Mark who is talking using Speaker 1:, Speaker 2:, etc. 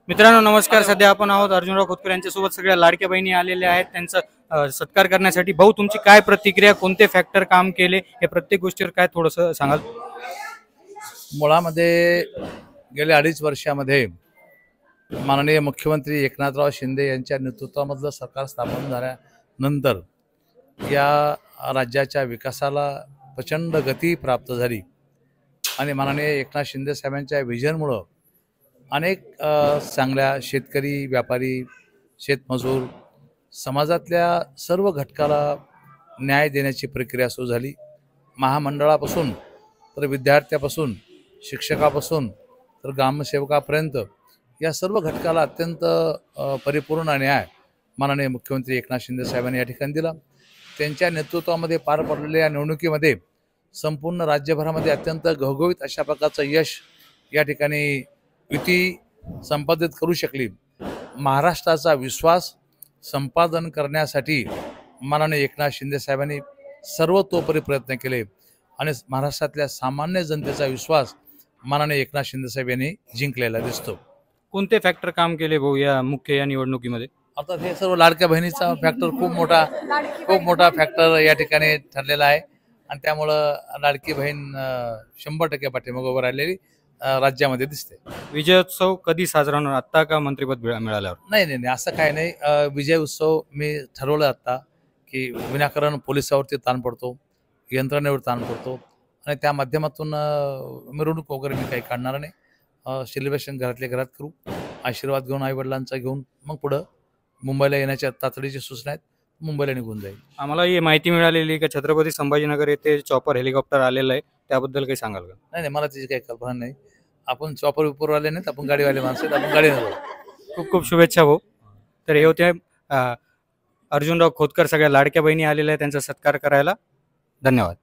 Speaker 1: मित्रांनो नमस्कार। सध्या आपण आहोत अर्जुनराव खोतकर यांच्यासोबत। सगळ्या लाडक्या बहिणी आलेल्या आहेत त्यांचा सत्कार करण्यासाठी। भाऊ, तुमची काय प्रतिक्रिया, कोणते फॅक्टर काम केले हे प्रत्येक गोष्टीवर काय थोडंसं सांगाल?
Speaker 2: मुळामध्ये गेल्या 2.5 वर्षामध्ये माननीय मुख्यमंत्री एकनाथराव शिंदे यांच्या नेतृत्वामधलं सरकार स्थापन झाल्यानंतर या राज्याच्या विकासाला प्रचंड गती प्राप्त झाली आणि माननीय एकनाथ शिंदे साहेबांच्या व्हिजनमुळं अनेक चांगल्या शेतकरी, व्यापारी, शेतमजूर, समाजातल्या सर्व घटकाला न्याय देण्याची प्रक्रिया सुरू झाली। महामंडळापासून तर विद्यार्थ्यापासून, शिक्षकापासून तर ग्रामसेवकापर्यंत या सर्व घटकाला अत्यंत परिपूर्ण न्याय माननीय मुख्यमंत्री एकनाथ शिंदे साहेबांनी या ठिकाणी दिला। त्यांच्या नेतृत्वामध्ये पार पडलेल्या निवडणुकीमध्ये संपूर्ण राज्यभरामध्ये अत्यंत घवघवीत अशा प्रकारचं यश या ठिकाणी युती संपादित करू शकली। महाराष्ट्राचा विश्वास संपादन करण्यासाठी माननीय एकनाथ शिंदे साहेबांनी सर्वतोपरी प्रयत्न केले आणि महाराष्ट्रातल्या सामान्य जनतेचा विश्वास माननीय एकनाथ शिंदे साहेब यांनी जिंकलेला दिसतो।
Speaker 1: कोणते फॅक्टर काम केले भाऊ या मुख्य या निवडणुकीमध्ये?
Speaker 2: आता हे सर्व लाडक्या बहिणीचा फॅक्टर खूप मोठा फॅक्टर या ठिकाणी ठरलेला आहे आणि त्यामुळं लाडकी बहीण 100% पाठीमागे उभं राहिलेली राज्यामध्ये दिसते।
Speaker 1: विजयोत्सव कधी साजरा होणार, आता का मंत्रिपद मिळाल्यावर?
Speaker 2: नाही, असं काही नाही। विजय उत्सव मी ठरवलं आता की विनाकारण पोलिसावरती ताण पडतो, यंत्रणेवर ताण पडतो आणि त्या माध्यमातून मिरवणूक वगैरे मी काही काढणार नाही। सेलिब्रेशन घरातल्या घरात करू, आशीर्वाद घेऊन, आईवडिलांचा घेऊन मग पुढं मुंबईला येण्याच्या तातडीची सूचना आहेत, मुंबईला निघून जाईल।
Speaker 1: आम्हाला ही माहिती मिळालेली की छत्रपती संभाजीनगर येथे चॉपर हेलिकॉप्टर आलेलं आहे, त्याबद्दल काही सांगाल का?
Speaker 2: नाही, मला त्याची काही कल्पना नाही। आपण चॉपर विपरवाले नाहीत, आपण गाडीवाले माणसं आहेत, आपण गाडीने जाऊ।
Speaker 1: खूप खूप शुभेच्छा भाऊ। तर हे होते अर्जुनराव खोतकर। सगळ्या लाडक्या बहिणी आलेल्या आहेत त्यांचा सत्कार करायला। धन्यवाद।